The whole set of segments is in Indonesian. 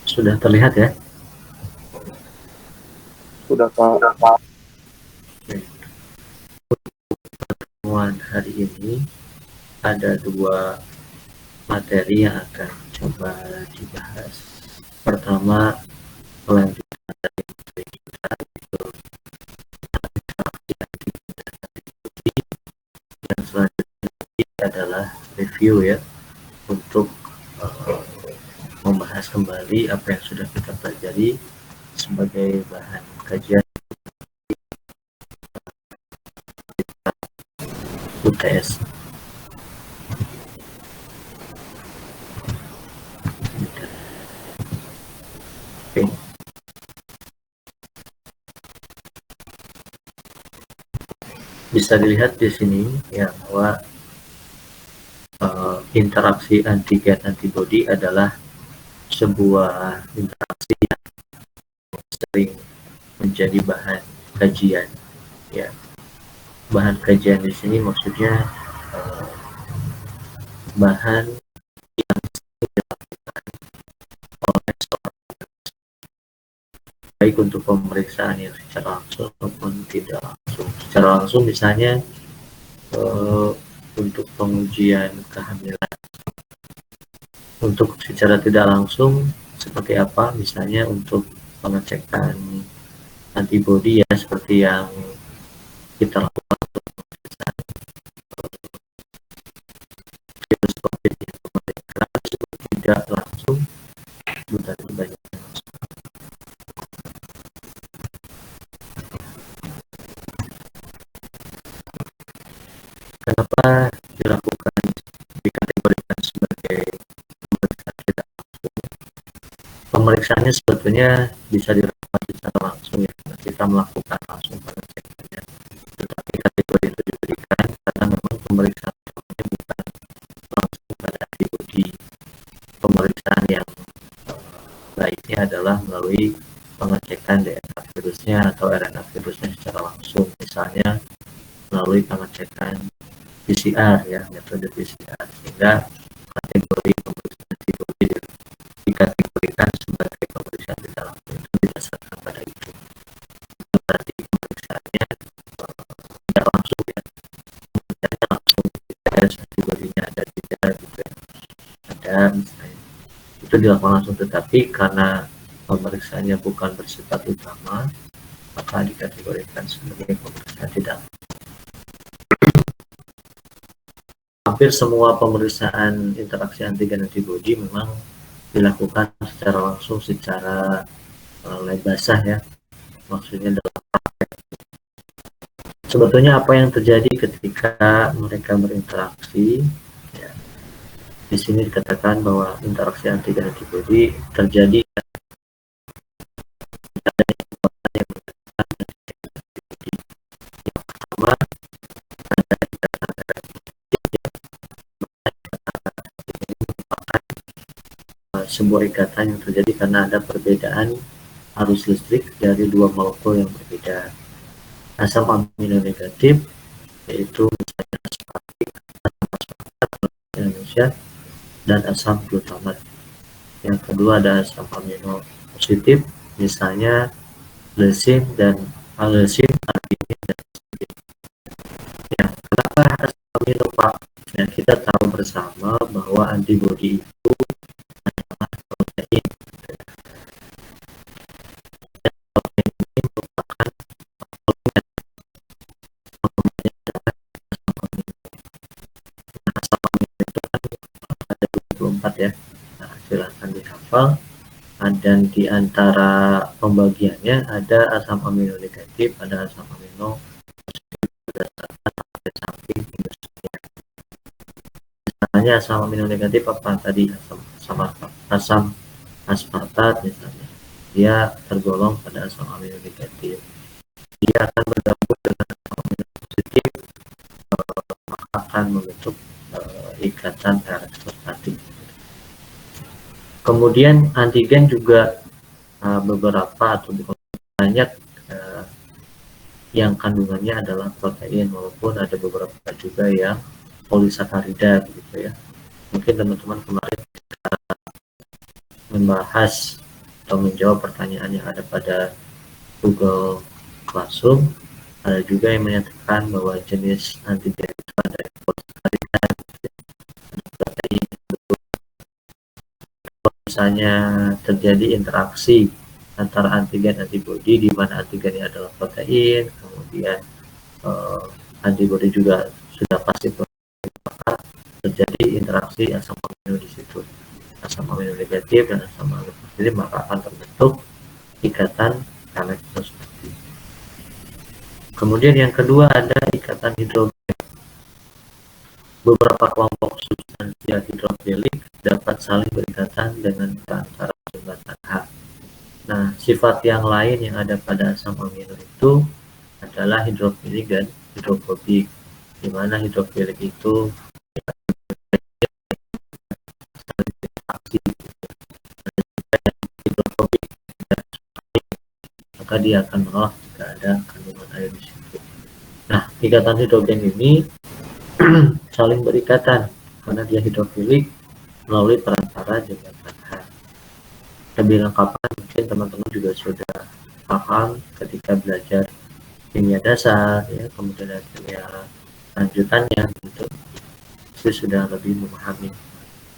Sudah terlihat ya? Sudah, Pak. Pertemuan hari ini ada dua materi yang akan coba dibahas. Pertama, kelanjutan dari materi kita itu yang selanjutnya adalah review ya, untuk membahas kembali apa yang sudah kita pelajari sebagai bahan kajian UTS. Oke. Bisa dilihat di sini ya bahwa interaksi antigen antibodi adalah sebuah interaksi yang sering menjadi bahan kajian ya. Bahan kajian di sini maksudnya bahan yang dilakukan oleh seorang, baik untuk pemeriksaan yang secara langsung maupun tidak langsung. Secara langsung misalnya untuk pengujian kehamilan. Untuk secara tidak langsung seperti apa, misalnya untuk pengecekan antibodi ya, seperti yang kita lakukan untuk pemeriksaan virus COVID yang mematikan, tidak langsung dari banyak. Kenapa dilakukan, dikategorikan sebagai pemeriksaan tidak langsung? Pemeriksaannya sebetulnya bisa dilakukan secara langsung ya, kita melakukan langsung pengecekannya, tetapi kategori itu diberikan karena memang pemeriksaan bukan langsung pada antibodi. Pemeriksaan yang baiknya adalah melalui pengecekan DNA virusnya atau RNA virusnya secara langsung, misalnya melalui pengecekan PCR ya, metode PCR, sehingga kategori pemeriksaan antibodi dikategorikan sebagai pemeriksaan tidak langsung. Itu didasarkan pada itu. Berarti pemeriksaannya tidak langsung ya, tidak langsung tes antibodinya ada tidak gitu ya, ada misalnya. Itu dilakukan langsung, tetapi karena pemeriksaannya bukan bersifat utama, maka dikategorikan sebagai pemeriksaan tidak. Hampir semua pemeriksaan interaksi antigen antibodi memang dilakukan secara langsung, secara lab basah ya, maksudnya dalam praktek. Sebetulnya apa yang terjadi ketika mereka berinteraksi ya, di sini dikatakan bahwa interaksi antigen antibodi terjadi sebuah ikatan yang terjadi karena ada perbedaan arus listrik dari dua molekul yang berbeda. Asam amino negatif, yaitu misalnya aspartik, Indonesia, dan asam glutamat. Yang kedua ada asam amino positif, misalnya leucin dan aleucin, arginine, dan histidine. Ya, kenapa asam amino Pak? Ya, kita tahu bersama bahwa antibodi itu adalah protein. Protein ini merupakan asam amino itu kan ada 24 ya. Nah, silahkan dihafal. Dan di antara pembagiannya ada asam amino negatif, ada asam amino positif, berdasarkan samping industrinya. Misalnya asam amino negatif apa tadi, asam aspartat misalnya, dia tergolong pada asam amino negatif. Dia akan bergabung dengan asam amino positif, maka akan membentuk ikatan elektrostatik. Kemudian antigen juga beberapa atau banyak yang kandungannya adalah protein, walaupun ada beberapa juga yang polisakarida begitu ya. Mungkin teman-teman kemarin membahas atau menjawab pertanyaan yang ada pada Google Classroom. Ada juga yang menyatakan bahwa jenis antigen itu ada yang polisakarida, protein. Misalnya terjadi interaksi antara antigen antibodi di mana antigennya adalah protein, kemudian antibodi juga sudah pasti protein, maka terjadi interaksi asam amino di situ, asam amino negatif dan asam amino positif, maka akan terbentuk ikatan elektrostatik. Kemudian yang kedua ada ikatan hidrogen. Beberapa kelompok substansia hidrofilik dapat saling berikatan dengan antara jembatan H. Nah, sifat yang lain yang ada pada asam amino itu adalah hidrofilik dan hidrofobik, di mana hidrofilik itu hidrofobik, maka dia akan menolak jika ada kandungan air di situ. Nah, ikatan hidrogen ini saling berikatan karena dia hidrofilik melalui perantara jembatan H. Lebih lengkapnya mungkin teman-teman juga sudah paham ketika belajar kimia dasar, ya, kemudian ada kimia lanjutannya, gitu. Itu sudah lebih memahami.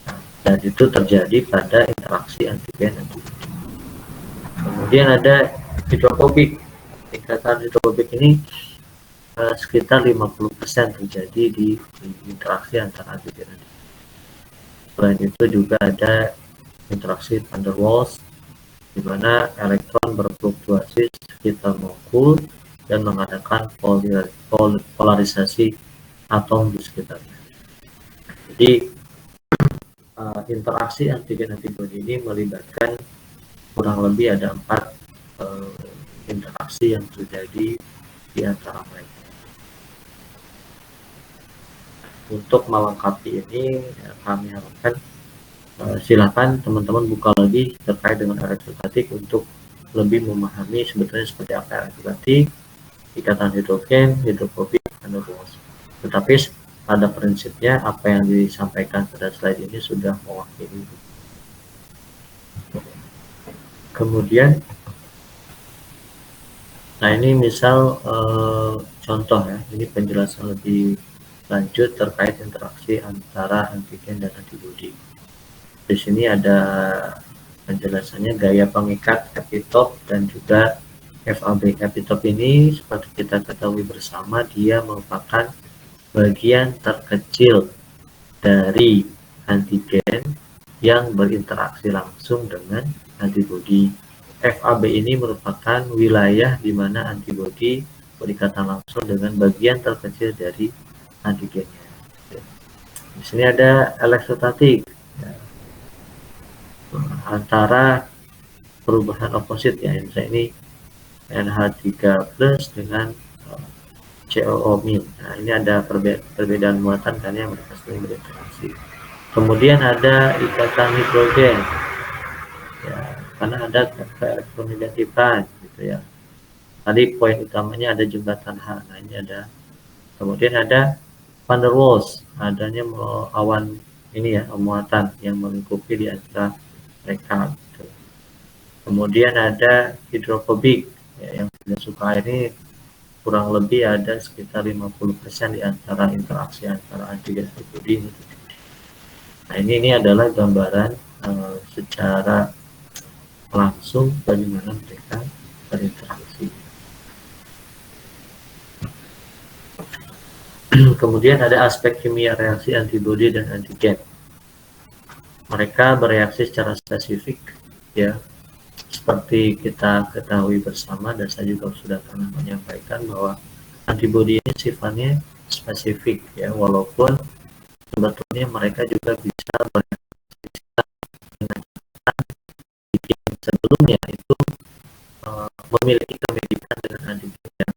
Nah, dan itu terjadi pada interaksi antigen antibodi. Kemudian ada hidrofobik. Ikatan hidrofobik ini sekitar 50% terjadi di interaksi antara antigen antibodi. Selain itu juga ada interaksi van der Waals, di mana elektron berfluktuasi sekitar molekul dan mengadakan polarisasi atom di sekitarnya. Jadi interaksi antigen antibodi ini melibatkan kurang lebih ada 4 interaksi yang terjadi di antara mereka. Untuk melengkapi ini, ya, kami harapkan silakan teman-teman buka lagi terkait dengan elektrostatik untuk lebih memahami sebetulnya seperti apa elektrostatik, ikatan hidrogen, hidrofobik, van der Waals. Tetapi pada prinsipnya apa yang disampaikan pada slide ini sudah mewakili. Kemudian, nah ini misal contoh ya, ini penjelasan lebih lanjut terkait interaksi antara antigen dan antibodi. Di sini ada penjelasannya gaya pengikat epitop dan juga FAB. Epitop ini seperti kita ketahui bersama, dia merupakan bagian terkecil dari antigen yang berinteraksi langsung dengan antibodi. FAB ini merupakan wilayah di mana antibodi berikatan langsung dengan bagian terkecil dari antigennya. Di sini ada elektrostatik, ya, antara perubahan oposit, ya, misalnya ini NH3+ dengan COO-. Nah, ini ada perbedaan muatan karena mereka sering berinteraksi. Kemudian ada ikatan hidrogen, ya, karena ada keelektronegatifan, gitu ya. Tadi poin utamanya ada jembatan H. Nah, ini ada. Kemudian ada van der Waals, adanya awan ini ya, muatan yang melingkupi di antara mereka. Gitu. Kemudian ada hidrofobik, ya, yang tidak suka air. Ini kurang lebih ada sekitar 50% di antara interaksi antara antigen dan antibodi. Nah, ini adalah gambaran secara langsung bagaimana mereka berinteraksi. Kemudian ada aspek kimia reaksi antibodi dan antigen. Mereka bereaksi secara spesifik, ya, seperti kita ketahui bersama, dan saya juga sudah pernah menyampaikan bahwa antibodi ini sifatnya spesifik, ya, walaupun sebetulnya mereka juga bisa bereaksi dengan yang sebelumnya itu memiliki kemiripan dengan antigen yang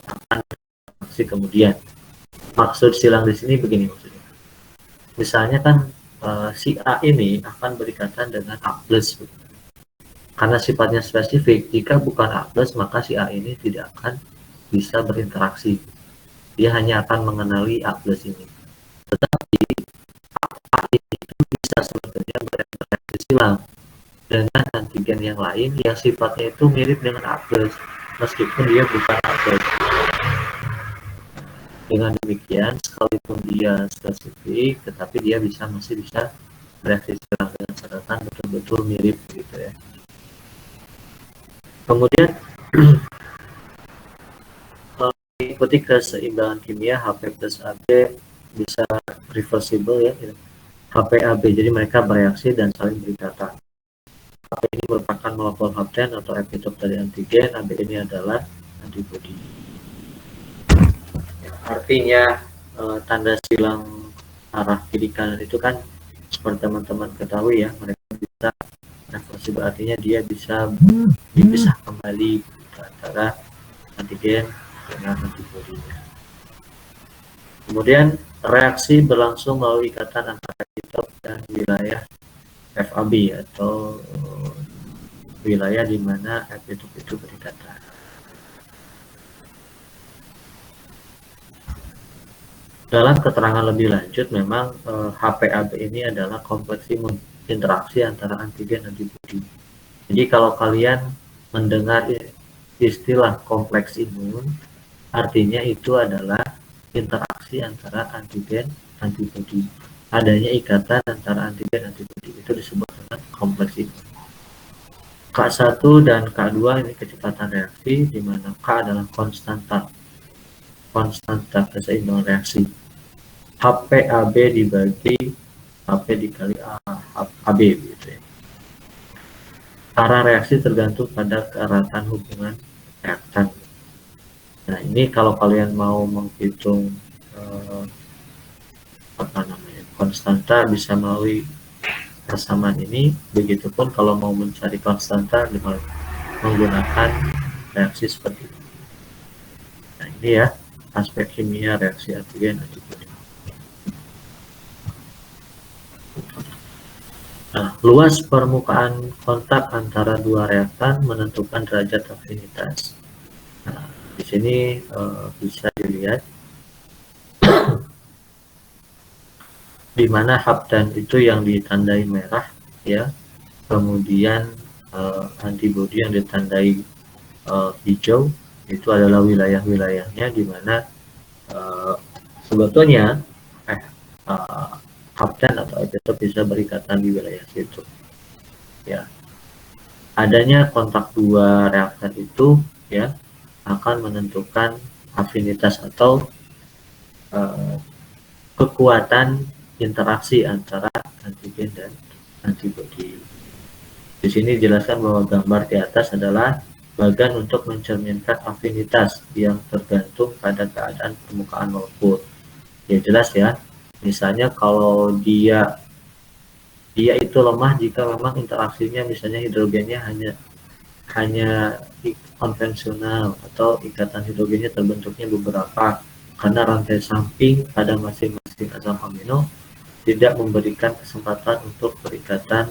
akan bereaksi kemudian. Maksud silang di sini begini maksudnya. Misalnya kan si A ini akan berikatan dengan A+. Karena sifatnya spesifik, jika bukan A+, maka si A ini tidak akan bisa berinteraksi. Dia hanya akan mengenali A+ ini. Tetapi A ini itu bisa sebetulnya berinteraksi silang. dengan antigen yang lain yang sifatnya itu mirip dengan A+, meskipun dia bukan A+. Dengan demikian, sekalipun dia spesifik, tetapi dia masih bisa bereaksi serang dengan catatan betul-betul mirip gitu ya. Kemudian mengikuti keseimbangan kimia, HP plus AB bisa reversible ya, HPAB, jadi mereka bereaksi dan saling berikatan. HP ini merupakan molekul hapten atau epitop dari antigen, AB ini adalah antibodi. Artinya tanda silang arah kiri kanan itu kan seperti teman-teman ketahui ya, mereka bisa reversible, artinya dia bisa dipisah kembali antara antigen dengan antibodinya. Kemudian reaksi berlangsung melalui ikatan antara epitop dan wilayah FAB atau wilayah di mana epitop itu berikatan. Dalam keterangan lebih lanjut, memang HPAB ini adalah kompleks imun, interaksi antara antigen dan antibodi. Jadi kalau kalian mendengar istilah kompleks imun, artinya itu adalah interaksi antara antigen antibodi. Adanya ikatan antara antigen antibodi, itu disebut dengan kompleks imun. K1 dan K2 ini kecepatan reaksi, di mana K adalah konstanta keseimbangan reaksi. HPAB dibagi HP dikali AB gitu ya. Arah reaksi tergantung pada keeratan hubungan reaktan. Nah, ini kalau kalian mau menghitung konstanta bisa melalui persamaan ini. Begitupun kalau mau mencari konstanta dengan menggunakan reaksi seperti ini. Nah, ini ya aspek kimia reaksi antigen antibodi. Nah, luas permukaan kontak antara dua reaktan menentukan derajat afinitas. Nah, di sini bisa dilihat di mana hapten itu yang ditandai merah ya, kemudian antibodi yang ditandai hijau, itu adalah wilayah-wilayahnya di mana sebetulnya hapten atau epitop bisa berikatan di wilayah situ ya. Adanya kontak dua reaktan itu ya akan menentukan afinitas atau kekuatan interaksi antara antigen dan antibodi. Di sini dijelaskan bahwa gambar di atas adalah bagan untuk mencerminkan afinitas yang tergantung pada keadaan permukaan molekul. Ya jelas ya. Misalnya kalau dia itu lemah jika memang interaksinya misalnya hidrogennya hanya konvensional atau ikatan hidrogennya terbentuknya beberapa karena rantai samping pada masing-masing asam amino tidak memberikan kesempatan untuk berikatan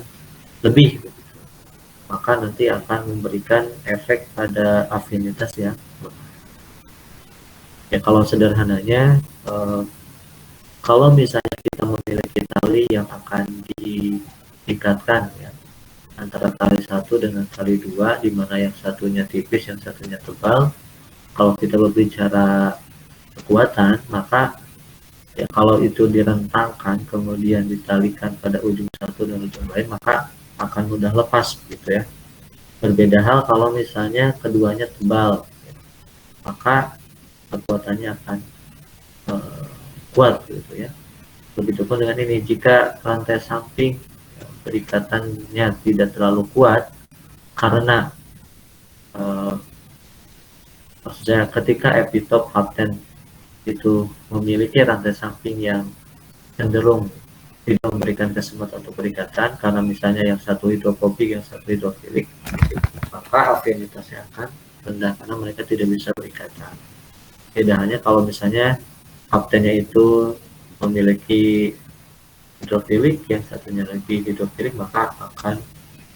lebih, maka nanti akan memberikan efek pada afinitas ya. Ya kalau sederhananya kalau misalnya kita memiliki tali yang akan diikatkan ya antara tali satu dengan tali dua, di mana yang satunya tipis, yang satunya tebal. Kalau kita berbicara kekuatan, maka ya kalau itu direntangkan kemudian ditalikan pada ujung satu dan ujung lain, maka akan mudah lepas gitu ya. Berbeda hal kalau misalnya keduanya tebal, maka kekuatannya akan kuat gitu ya. Begitupun dengan ini, jika rantai samping berikatannya tidak terlalu kuat karena maksudnya ketika epitop hapten itu memiliki rantai samping yang cenderung tidak memberikan kesempatan untuk berikatan karena misalnya yang satu hidrofobik, yang satu hidrofilik, maka afinitasnya akan rendah karena mereka tidak bisa berikatan. Tidak hanya kalau misalnya haptennya itu memiliki hidrofilik, yang satunya lagi hidrofilik, maka akan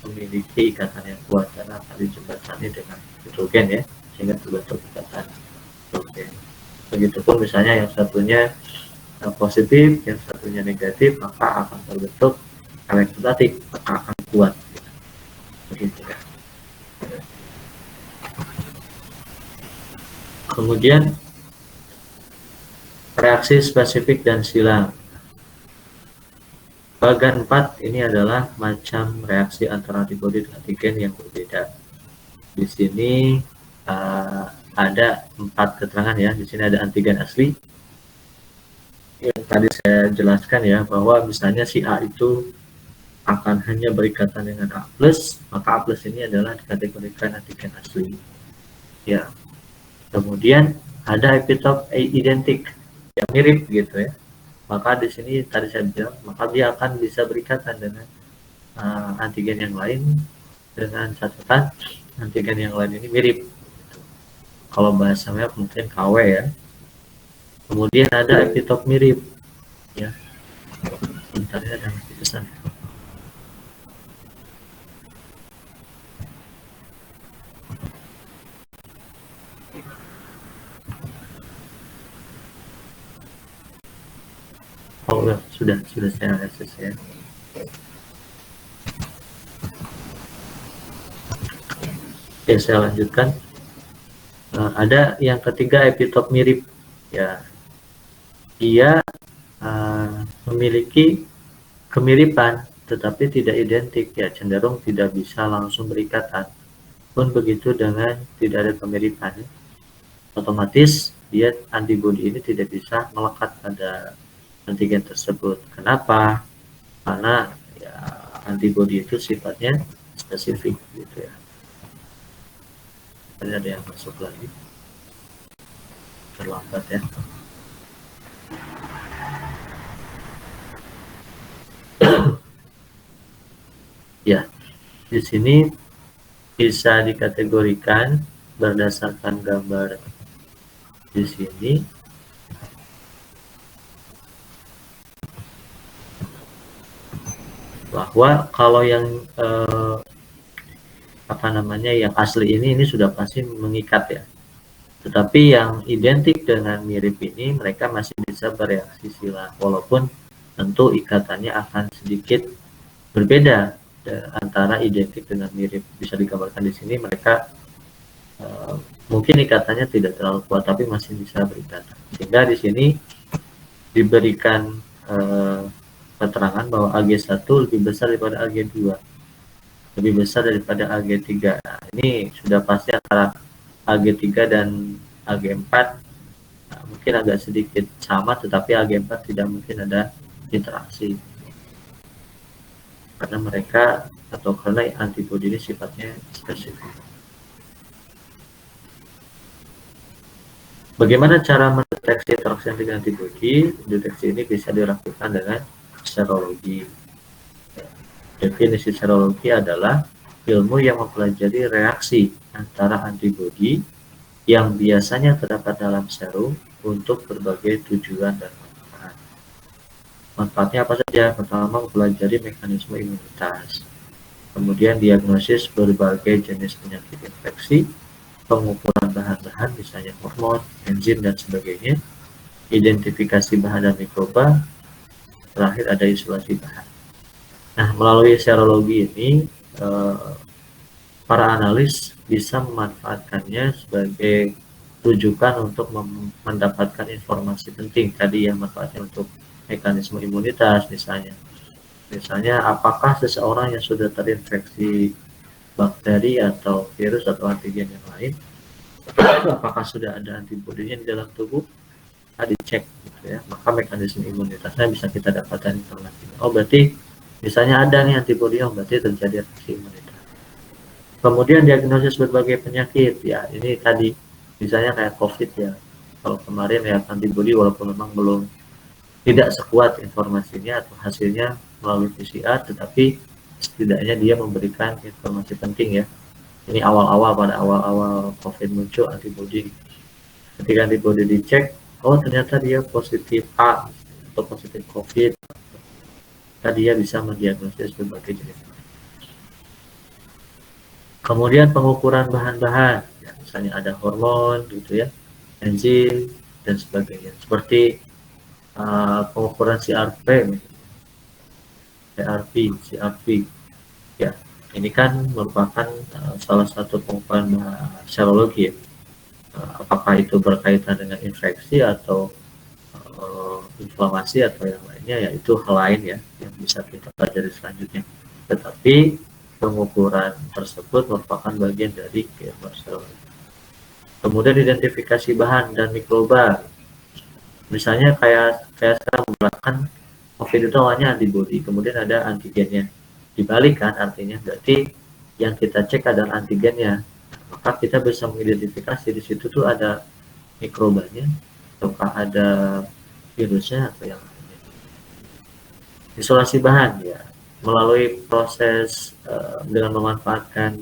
memiliki ikatan yang kuat karena akan dijembatani dengan hidrogen ya, sehingga terbentuk ikatan hidrogen. Begitupun misalnya yang satunya positif, yang satunya negatif, maka akan terbentuk elektrostatik, maka akan kuat. begitu ya. Kemudian reaksi spesifik dan silang. Bagian 4 ini adalah macam reaksi antara antibodi dan antigen yang berbeda. Di sini ada 4 keterangan ya. Di sini ada antigen asli. Yang tadi saya jelaskan ya, bahwa misalnya si A itu akan hanya berikatan dengan A+, maka A+ ini adalah dikategorikan antigen asli. Ya. Kemudian ada epitop identik yang mirip gitu ya. Maka di sini tadi saya bilang, maka dia akan bisa berikatan dengan antigen yang lain dengan catatan antigen yang lain ini mirip. Kalau bahasa web mungkin KW ya. Kemudian ada epitop mirip ya. Bentar ya, ada pesan. Oh ya, sudah saya akses ya. Oke, saya lanjutkan. Ada yang ketiga epitop mirip ya. Dia memiliki kemiripan tetapi tidak identik ya, cenderung tidak bisa langsung berikatan. Pun begitu dengan tidak ada kemiripan, otomatis dia antibodi ini tidak bisa melekat pada antigen tersebut. Kenapa? Karena ya, antibodi itu sifatnya spesifik gitu ya. Tadi ada yang masuk lagi, terlambat ya. Ya, di sini bisa dikategorikan berdasarkan gambar di sini. Bahwa kalau yang yang asli ini sudah pasti mengikat ya. Tetapi yang identik dengan mirip ini mereka masih bisa bereaksi silang, walaupun tentu ikatannya akan sedikit berbeda antara identik dengan mirip. Bisa digambarkan di sini mereka mungkin ikatannya tidak terlalu kuat tapi masih bisa berikatan. Sehingga di sini diberikan keterangan bahwa AG1 lebih besar daripada AG2, lebih besar daripada AG3. Nah, ini sudah pasti antara AG3 dan AG4 mungkin agak sedikit sama, tetapi AG4 tidak mungkin ada interaksi karena mereka atau karena antibodi ini sifatnya spesifik. Bagaimana cara mendeteksi interaksi dengan antibodi? Deteksi ini bisa dilakukan dengan serologi. Definisi serologi adalah ilmu yang mempelajari reaksi antara antibodi yang biasanya terdapat dalam serum untuk berbagai tujuan dan manfaat. Manfaatnya apa saja? Pertama, mempelajari mekanisme imunitas. Kemudian diagnosis berbagai jenis penyakit infeksi, pengukuran bahan-bahan misalnya hormon, enzim dan sebagainya, identifikasi bahan dan mikroba, terakhir ada isolasi bahan. Nah, melalui serologi ini para analis bisa memanfaatkannya sebagai rujukan untuk mendapatkan informasi penting tadi yang manfaatnya untuk mekanisme imunitas misalnya apakah seseorang yang sudah terinfeksi bakteri atau virus atau antigen yang lain apakah sudah ada antibodinya di dalam tubuh, dicek gitu ya, maka mekanisme imunitasnya bisa kita dapatkan informasinya. Oh berarti misalnya ada nih antibodi, berarti terjadi reaksi imunitas. Kemudian diagnosis berbagai penyakit ya, ini tadi misalnya kayak COVID ya, kalau kemarin ya antibodi walaupun memang belum tidak sekuat informasinya atau hasilnya melalui PCR, tetapi setidaknya dia memberikan informasi penting ya. Ini awal-awal, pada awal-awal COVID muncul antibodi, ketika antibodi dicek, oh ternyata dia positif A atau positif COVID, maka dia bisa mendiagnosis berbagai jenis. Kemudian pengukuran bahan-bahan, ya, misalnya ada hormon gitu ya, enzim dan sebagainya. Seperti pengukuran CRP, CRP, ya. Ini kan merupakan salah satu pengukuran serologi ya. Apakah itu berkaitan dengan infeksi atau inflamasi atau yang lainnya, ya itu hal lain ya yang bisa kita pelajari selanjutnya. Tetapi pengukuran tersebut merupakan bagian dari keilmuan serologi. Kemudian identifikasi bahan dan mikroba. Misalnya kayak sekarang menggunakan COVID itu awalnya antibody, kemudian ada antigennya. Dibalik kan artinya, berarti yang kita cek adalah antigennya. Maka kita bisa mengidentifikasi di situ tuh ada mikrobanya, ataukah ada virusnya atau yang lainnya. Isolasi bahan ya, melalui proses dengan memanfaatkan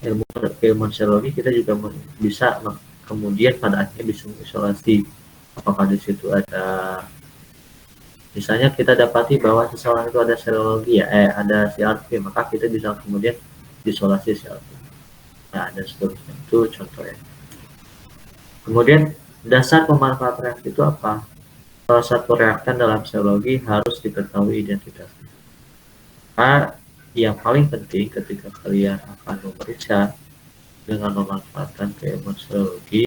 ilmu serologi, kita juga bisa kemudian pada akhirnya bisa mengisolasi apakah di situ ada, misalnya kita dapati bahwa seseorang itu ada serologi ya, ada CRP, maka kita bisa kemudian isolasi CRP. Nah, dan seterusnya, itu contohnya. Kemudian dasar pemanfaatan reaksi itu apa? Salah satu reaktan dalam serologi harus diketahui identitasnya. Nah, yang paling penting ketika kalian akan memeriksa dengan memanfaatkan keilmuan serologi,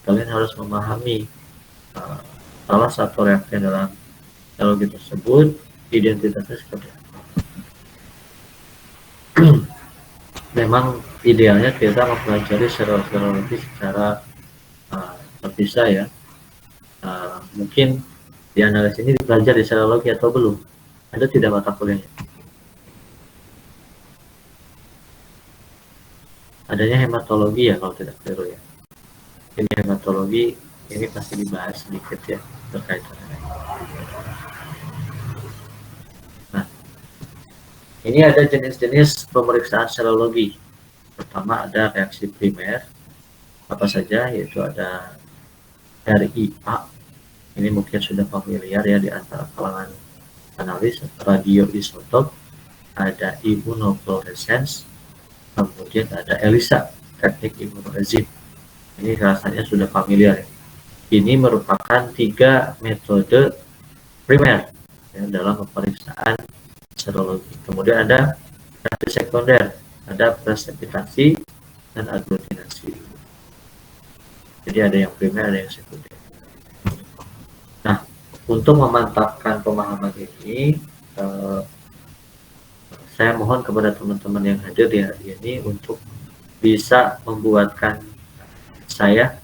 kalian harus memahami salah satu reaktan dalam serologi tersebut, identitasnya seperti apa. Memang idealnya kita mempelajari serologi secara terpisah ya. Mungkin di analis ini dipelajari serologi atau belum? Ada tidak mata kuliahnya? Adanya hematologi ya kalau tidak keliru ya. Ini hematologi ini pasti dibahas sedikit ya terkait dengan. Nah, ini ada jenis-jenis pemeriksaan serologi. Pertama ada reaksi primer, apa saja, yaitu ada RIA. Ini mungkin sudah familiar ya di antara kalangan analis. Radioisotop, ada imunofluorescence, kemudian ada ELISA, teknik imunoenzim. Ini rasanya sudah familiar. Ini merupakan 3 metode primer ya, dalam pemeriksaan serologi. Kemudian ada reaksi sekunder, ada presepitasi dan aglutinasi. Jadi ada yang primer, ada yang sekunder. Nah, untuk memantapkan pemahaman ini, saya mohon kepada teman-teman yang hadir di hari ini untuk bisa membuatkan saya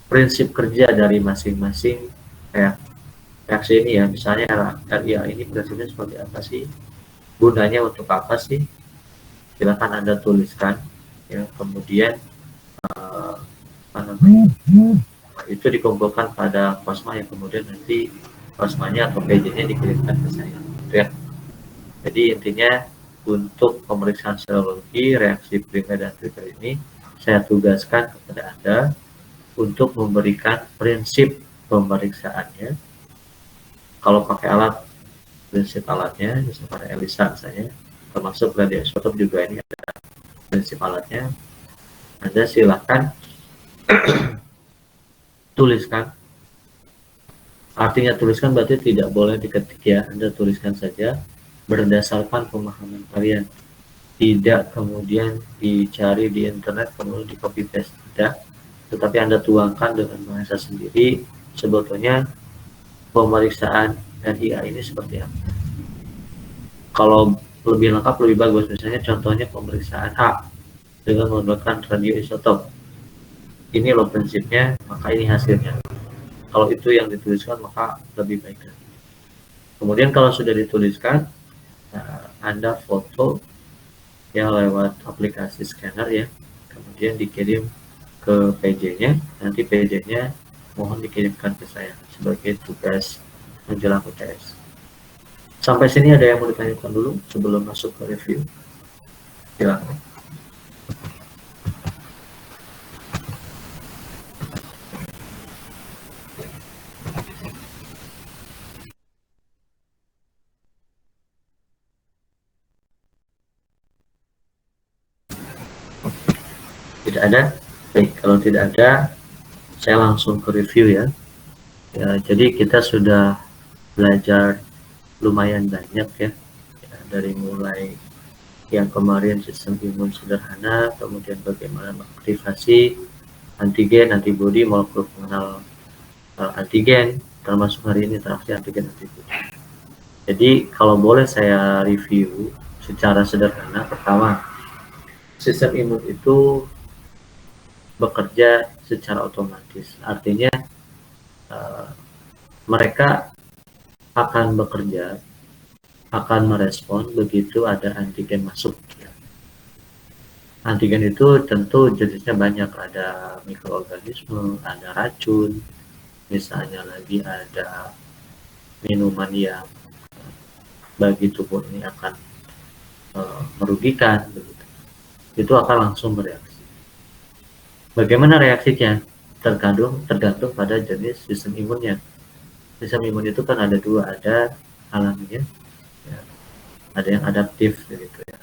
prinsip kerja dari masing-masing reaksi ini ya. Misalnya RIA ini prinsipnya seperti apa sih, gunanya untuk apa sih, silakan Anda tuliskan ya. Kemudian itu dikumpulkan pada plasma yang kemudian nanti plasmanya atau PJ-nya dikirimkan ke saya ya. Jadi intinya untuk pemeriksaan serologi reaksi primer dan sekunder ini saya tugaskan kepada Anda untuk memberikan prinsip pemeriksaannya. Kalau pakai alat, prinsip alatnya, misalnya ELISA misalnya, termasuk radioisotop juga ini ada prinsip alatnya. Anda silakan tuliskan. Artinya tuliskan berarti tidak boleh diketik ya, Anda tuliskan saja berdasarkan pemahaman kalian. Tidak kemudian dicari di internet kemudian di copy paste, tidak, tetapi Anda tuangkan dengan bahasa sendiri sebetulnya pemeriksaan RIA ini seperti apa. Kalau lebih lengkap lebih bagus, misalnya contohnya pemeriksaan A dengan menggunakan radioisotop, ini loh prinsipnya, maka ini hasilnya. Kalau itu yang dituliskan maka lebih baik lagi. Kemudian kalau sudah dituliskan, Anda foto ya lewat aplikasi scanner ya, kemudian dikirim ke PJ-nya, nanti PJ-nya mohon dikirimkan ke saya sebagai tugas menjelang UTS. Sampai sini ada yang mau ditanyakan dulu sebelum masuk ke review? Silakan. Tidak ada? Baik, kalau tidak ada, saya langsung ke review ya. Jadi kita sudah belajar lumayan banyak ya, dari mulai yang kemarin sistem imun sederhana, kemudian bagaimana mengaktifasi antigen, antibodi, molekul pengenal antigen, termasuk hari ini interaksi antigen antibodi. Jadi kalau boleh saya review secara sederhana, pertama, sistem imun itu bekerja secara otomatis, artinya mereka akan bekerja, akan merespon begitu ada antigen masuk. Antigen itu tentu jenisnya banyak, ada mikroorganisme, ada racun, misalnya lagi ada minuman yang bagi tubuh ini akan merugikan, begitu. Itu akan langsung bereaksi. Bagaimana reaksinya? Tergantung pada jenis sistem imunnya. Sistem imun itu kan ada dua, ada alamiah, ya, ada yang adaptif, begitu ya.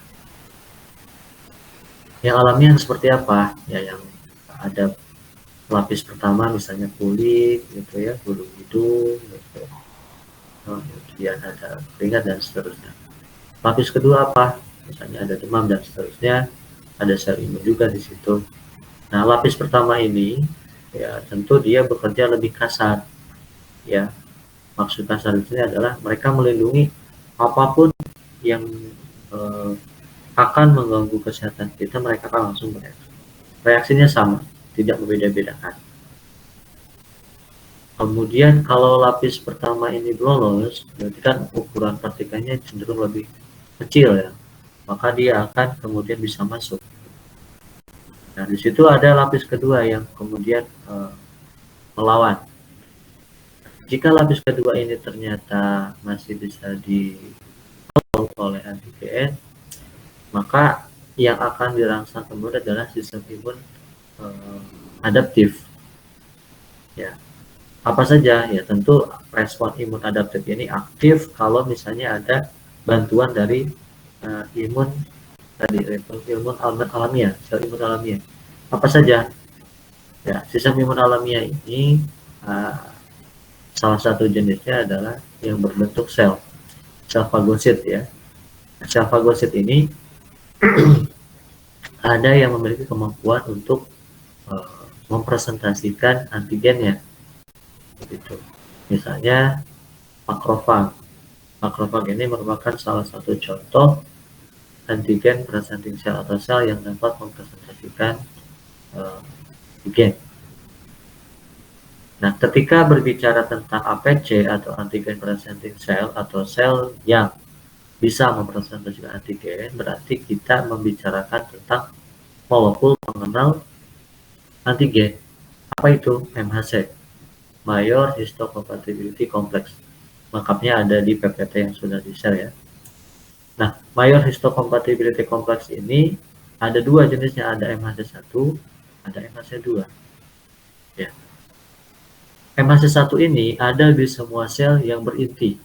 Yang alamiah seperti apa? Ya, yang ada lapis pertama misalnya kulit, gitu ya, bulu hidung, gitu. Kemudian ada keringat dan seterusnya. Lapis kedua apa? Misalnya ada demam dan seterusnya, ada sel imun juga di situ. Nah, lapis pertama ini ya tentu dia bekerja lebih kasar, ya. Maksud kasar di sini adalah mereka melindungi apapun yang akan mengganggu kesehatan kita, mereka akan langsung bereaksi. Reaksinya sama, tidak berbeda-bedakan. Kemudian kalau lapis pertama ini lolos, berarti kan ukuran partikelnya cenderung lebih kecil ya, maka dia akan kemudian bisa masuk. Nah, di situ ada lapis kedua yang kemudian melawan. Jika lapis kedua ini ternyata masih bisa ditolong oleh antigen, maka yang akan dirangsang kemudian adalah sistem imun adaptif. Ya, apa saja? Ya tentu respon imun adaptif ini aktif kalau misalnya ada bantuan dari imun tadi, imun alamiah, sel imun alamiah. Apa saja? Ya, sistem imun alamiah ini salah satu jenisnya adalah yang berbentuk sel fagosit ya. Sel fagosit ini ada yang memiliki kemampuan untuk mempresentasikan antigennya, begitu. Misalnya makrofag. Makrofag ini merupakan salah satu contoh antigen presenting cell atau sel yang dapat mempresentasikan antigen. Nah, ketika berbicara tentang APC atau antigen presenting cell atau sel yang bisa mempresentasikan antigen, berarti kita membicarakan tentang molekul pengenal antigen. Apa itu? MHC, Major Histocompatibility Complex. Lengkapnya ada di PPT yang sudah di-share ya. Nah, Major Histocompatibility Complex ini ada dua jenisnya, ada MHC1, ada MHC2. Ya. MHC1 ini ada di semua sel yang berinti.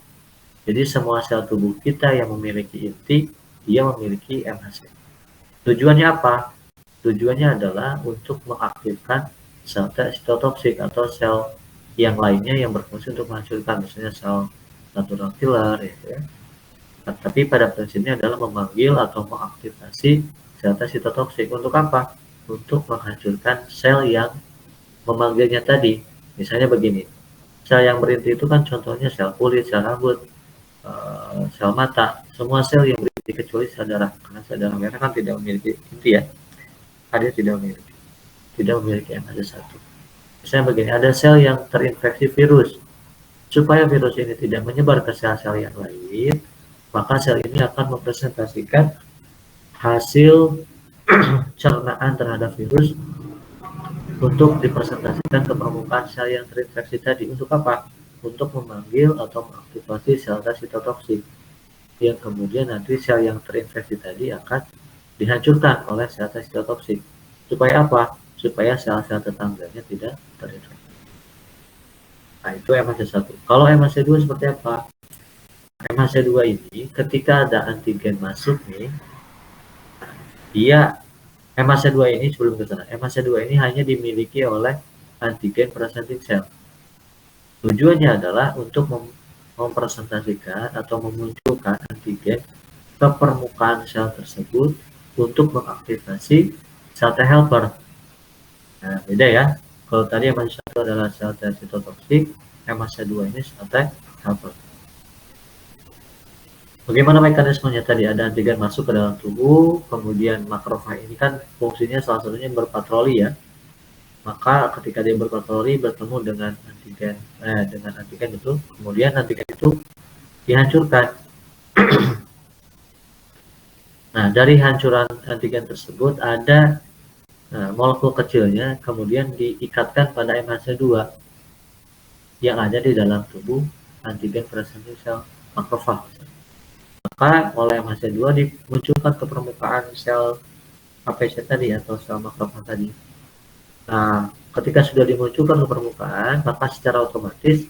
Jadi semua sel tubuh kita yang memiliki inti, dia memiliki MHC. Tujuannya apa? Tujuannya adalah untuk mengaktifkan sel sitotoksik atau sel yang lainnya yang berfungsi untuk menghancurkan, misalnya sel natural killer, ya. Tapi pada prinsipnya adalah memanggil atau mengaktifasi sel sitotoksik. Untuk apa? Untuk menghancurkan sel yang memanggilnya tadi. Misalnya begini, sel yang berinti itu kan contohnya sel kulit, sel rambut, sel mata, semua sel yang berinti kecuali sel darah, karena sel darah merah kan tidak memiliki inti ya, ada tidak memiliki MHC1. Misalnya begini, ada sel yang terinfeksi virus, supaya virus ini tidak menyebar ke sel-sel yang lain, maka sel ini akan mempresentasikan hasil cernaan terhadap virus untuk dipresentasikan ke permukaan sel yang terinfeksi tadi. Untuk apa? Untuk memanggil atau mengaktifasi sel sitotoksik, yang kemudian nanti sel yang terinfeksi tadi akan dihancurkan oleh sel sitotoksik. Supaya apa? Supaya sel-sel tetangganya tidak terinfeksi. Nah, itu MHC1. Kalau MHC2 seperti apa? MHC2 ini ketika ada antigen masuk nih, dia MHC2 ini sebelum ke sana, MHC2 ini hanya dimiliki oleh antigen presenting cell. Tujuannya adalah untuk mempresentasikan atau memunculkan antigen ke permukaan sel tersebut untuk mengaktifasi sel T helper. Nah, beda ya. Kalau tadi MHC1 adalah sel T sitotoksik, MHC2 ini sel T helper. Bagaimana mekanismenya tadi? Ada antigen masuk ke dalam tubuh, kemudian makrofag ini kan fungsinya salah satunya berpatroli ya. Maka ketika dia berpatroli bertemu dengan antigen itu, kemudian antigen itu dihancurkan. Nah, dari hancuran antigen tersebut ada molekul kecilnya kemudian diikatkan pada MHC2 yang ada di dalam tubuh antigen presenting sel makrofag. Maka oleh MHC2 dimunculkan ke permukaan sel APC tadi atau sel makrofag tadi. Nah, ketika sudah dimunculkan ke permukaan, maka secara otomatis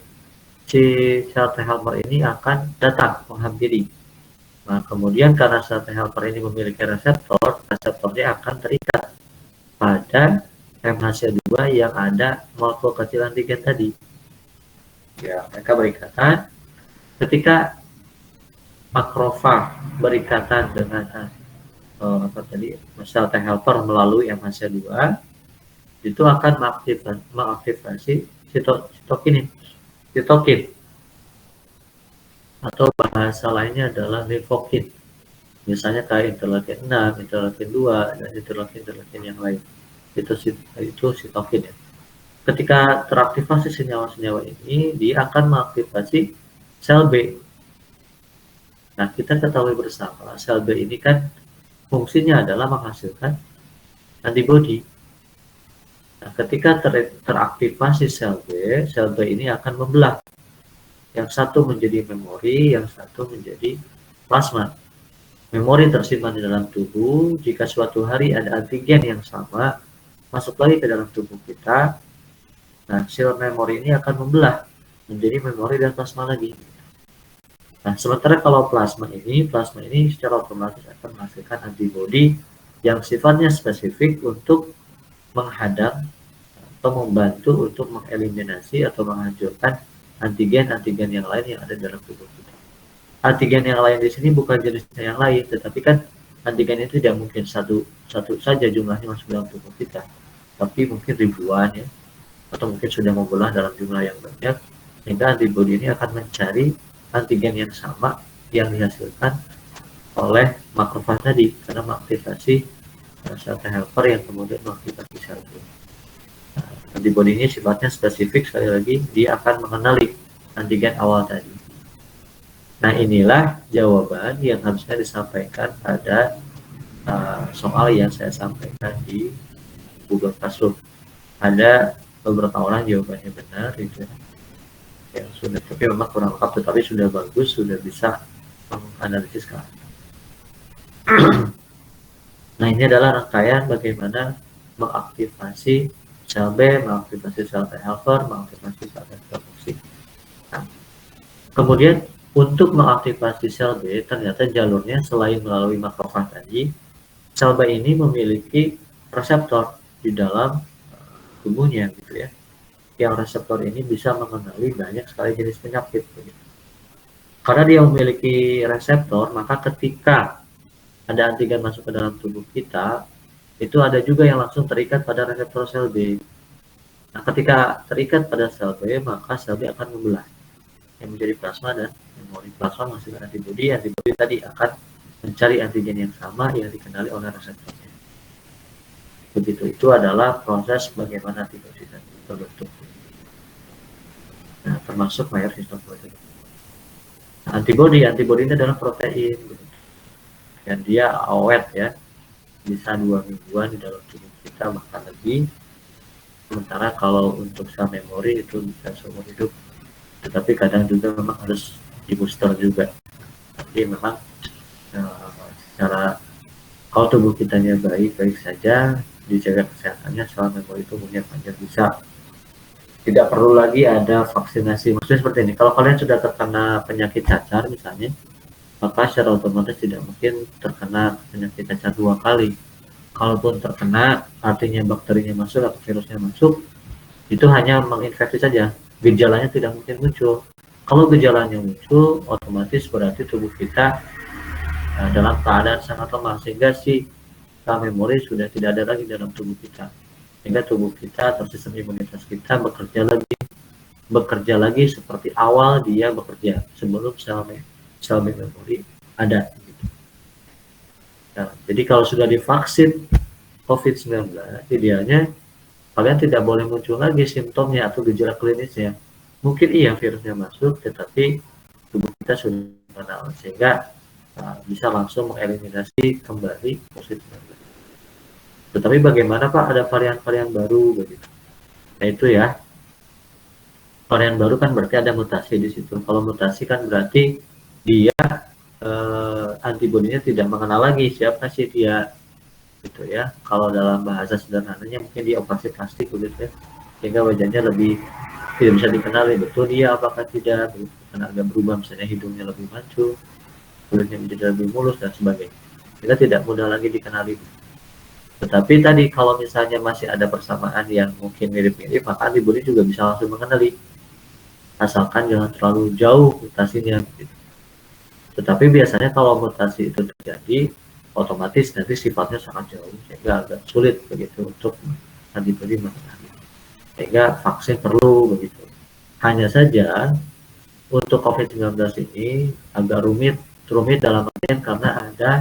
si sel T helper ini akan datang menghampiri. Nah, kemudian karena sel T helper ini memiliki reseptornya akan terikat pada MHC2 yang ada molekul kecil antigen tadi. Ya, mereka berikatan. Ketika makrofag berikatan dengan sel T helper melalui MHC2, itu akan mengaktifasi sitokin atau bahasa lainnya adalah limfokin. Misalnya kayak interleukin 6, interleukin 2, dan interleukin yang lain. Itu sitokin ya. Ketika teraktivasi senyawa-senyawa ini, dia akan mengaktifasi sel B. Nah, kita ketahui bersama, sel B ini kan fungsinya adalah menghasilkan antibodi. Nah, ketika teraktivasi sel B ini akan membelah. Yang satu menjadi memori, yang satu menjadi plasma. Memori tersimpan di dalam tubuh, jika suatu hari ada antigen yang sama masuk lagi ke dalam tubuh kita, nah sel memori ini akan membelah menjadi memori dan plasma lagi. Nah, sementara kalau plasma ini secara otomatis akan menghasilkan antibodi yang sifatnya spesifik untuk menghadang atau membantu untuk mengeliminasi atau menghancurkan antigen-antigen yang lain yang ada dalam tubuh kita. Antigen yang lain di sini bukan jenisnya yang lain, tetapi kan antigen itu tidak mungkin satu saja jumlahnya masuk dalam tubuh kita, tapi mungkin ribuan ya, atau mungkin sudah membelah dalam jumlah yang banyak, sehingga antibodi ini akan mencari antigen yang sama yang dihasilkan oleh makrofag tadi karena mengaktifasi sel T helper yang kemudian mengaktifasi sel B. Antibodi ini sifatnya spesifik, sekali lagi dia akan mengenali antigen awal tadi. Nah, inilah jawaban yang harusnya disampaikan pada soal yang saya sampaikan di Google Classroom. Ada beberapa orang jawabannya benar gitu ya. Yang sudah, tapi memang kurang lengkap, tetapi sudah bagus, sudah bisa menganalisis ke atas. Nah, ini adalah rangkaian bagaimana mengaktifasi sel B, mengaktifasi sel T helper, mengaktifasi sel T toksik. Nah, kemudian untuk mengaktifasi sel B, ternyata jalurnya selain melalui makrofag tadi, sel B ini memiliki reseptor di dalam tubuhnya gitu ya. Yang reseptor ini bisa mengenali banyak sekali jenis penyakit. Gitu. Karena dia memiliki reseptor, maka ketika ada antigen masuk ke dalam tubuh kita, itu ada juga yang langsung terikat pada reseptor sel B. Nah, ketika terikat pada sel B, maka sel B akan membelah yang menjadi plasma dan memori. Plasma menghasilkan antibodi tadi akan mencari antigen yang sama yang dikenali oleh reseptornya. Begitu, itu adalah proses bagaimana antibodi terbentuk. Nah, termasuk mayor histoprotein. Nah, antibodi ini adalah protein dan dia awet ya, bisa 2 mingguan di dalam tubuh kita bahkan lebih. Sementara kalau untuk sel memori itu bisa seumur hidup, tetapi kadang juga memang harus di booster juga. Tapi memang secara kalau tubuh kitanya baik saja, dijaga kesehatannya, sel memori itu punya panjang bisa. Tidak perlu lagi ada vaksinasi. Maksudnya seperti ini, kalau kalian sudah terkena penyakit cacar misalnya, maka secara otomatis tidak mungkin terkena penyakit cacar 2 kali. Kalaupun terkena, artinya bakterinya masuk atau virusnya masuk, itu hanya menginfeksi saja. Gejalanya tidak mungkin muncul. Kalau gejalanya muncul, otomatis berarti tubuh kita dalam keadaan sangat lemah, sehingga si memori sudah tidak ada lagi dalam tubuh kita, sehingga tubuh kita atau sistem imunitas kita bekerja lagi seperti awal dia bekerja sebelum sel memori ada. Nah, jadi kalau sudah divaksin COVID-19, idealnya kalian tidak boleh muncul lagi simptomnya atau gejala klinisnya. Mungkin iya virusnya masuk, tetapi tubuh kita sudah mengenal, sehingga bisa langsung mengeliminasi kembali COVID-19. Tetapi bagaimana Pak, ada varian-varian baru begitu. Nah itu ya, varian baru kan berarti ada mutasi di situ. Kalau mutasi kan berarti dia antibodinya tidak mengenal lagi siapa sih dia, gitu ya. Kalau dalam bahasa sederhananya mungkin dia operasi plastik begitu ya, sehingga wajahnya lebih tidak bisa dikenali betul dia apakah tidak begitu. Karena agak berubah, misalnya hidungnya lebih mancung, kulitnya menjadi lebih mulus dan sebagainya, sehingga tidak mudah lagi dikenali. Tetapi tadi kalau misalnya masih ada persamaan yang mungkin mirip-mirip, maka antibodi juga bisa langsung mengenali, asalkan jangan terlalu jauh mutasinya gitu. Tetapi biasanya kalau mutasi itu terjadi, otomatis nanti sifatnya sangat jauh, sehingga agak sulit begitu untuk antibodi mengenali, sehingga vaksin perlu begitu. Hanya saja untuk COVID-19 ini agak rumit dalam artian karena ada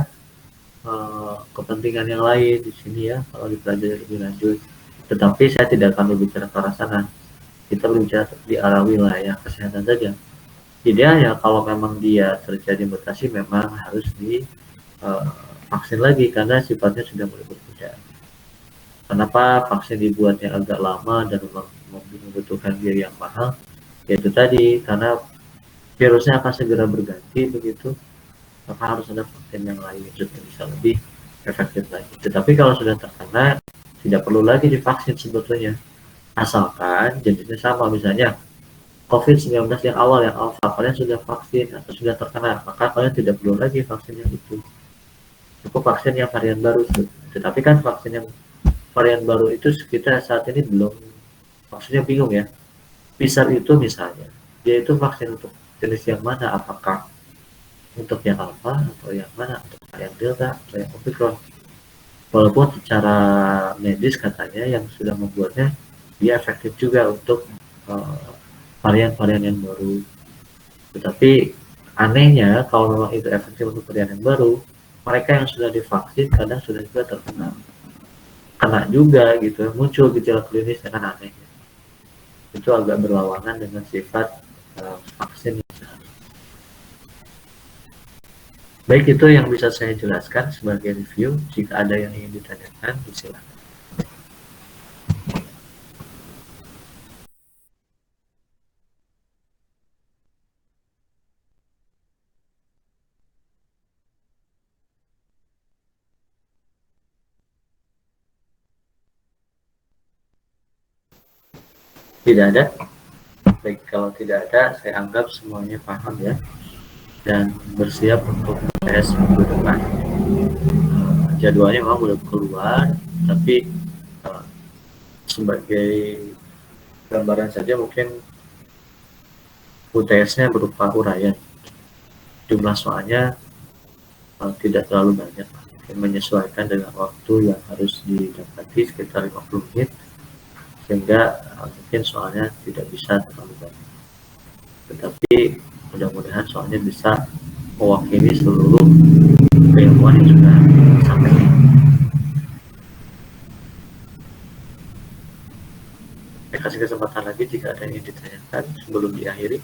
kepentingan yang lain di sini ya, kalau dipelajari lebih lanjut. Tetapi saya tidak akan berbicara ke arah sana, kita berbicara di arah wilayah kesehatan saja. Idealnya kalau memang dia terjadi mutasi memang harus divaksin lagi karena sifatnya sudah mulai berbeda. Kenapa vaksin dibuatnya agak lama dan membutuhkan biaya yang mahal? Yaitu tadi karena virusnya akan segera berganti begitu, maka harus ada vaksin yang lain yang bisa lebih efektif lagi. Tetapi kalau sudah terkena tidak perlu lagi divaksin sebetulnya, asalkan jenisnya sama, misalnya COVID-19 yang awal alpha, kalian sudah vaksin atau sudah terkena, maka kalian tidak perlu lagi vaksin yang itu, cukup vaksin yang varian baru. Tetapi kan vaksin yang varian baru itu kita saat ini belum, maksudnya bingung ya. Pfizer itu misalnya, dia itu vaksin untuk jenis yang mana, apakah untuk yang alpha atau yang mana, untuk varian delta atau yang omicron. Walaupun secara medis katanya yang sudah membuatnya dia efektif juga untuk varian-varian yang baru. Tetapi anehnya kalau memang itu efektif untuk varian yang baru, mereka yang sudah divaksin kadang sudah juga kena juga gitu, muncul gejala klinis dengan aneh. Itu agak berlawanan dengan sifat vaksin. Baik, itu yang bisa saya jelaskan sebagai review. Jika ada yang ingin ditanyakan, silakan. Tidak ada? Baik, kalau tidak ada, saya anggap semuanya paham ya, dan bersiap untuk tes minggu depan. Jadwalnya memang belum keluar, tapi sebagai gambaran saja mungkin UTS-nya berupa uraian. Jumlah soalnya tidak terlalu banyak, mungkin menyesuaikan dengan waktu yang harus didapati sekitar 50 menit, sehingga mungkin soalnya tidak bisa terlalu banyak. Tetapi mudah-mudahan soalnya bisa mewakili seluruh keilmuan yang sudah disampaikan. Saya kasih kesempatan lagi jika ada yang ditanyakan sebelum diakhiri.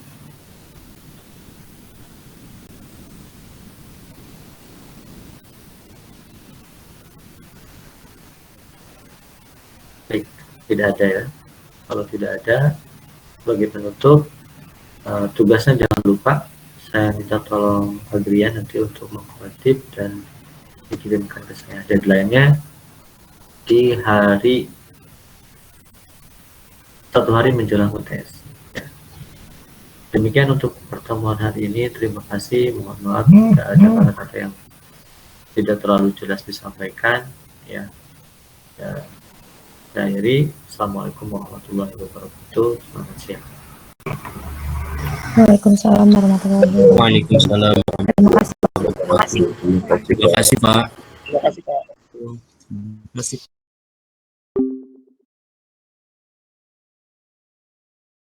Baik, tidak ada ya. Kalau tidak ada, sebagai penutup, tugasnya jangan lupa, saya minta tolong Adrian nanti untuk mengkutip dan dikirimkan ke saya. Deadline-nya di hari 1 hari menjelang UTS. Ya. Demikian untuk pertemuan hari ini. Terima kasih. Mohon maaf jika ada kata-kata yang tidak terlalu jelas disampaikan. Ya. Saya akhiri. Assalamualaikum warahmatullahi wabarakatuh. Selamat siang. Waalaikumsalam warahmatullahi wabarakatuh. Waalaikumsalam. Terima kasih. Terima kasih. Terima kasih, Pak. Terima kasih Pak. Terima kasih.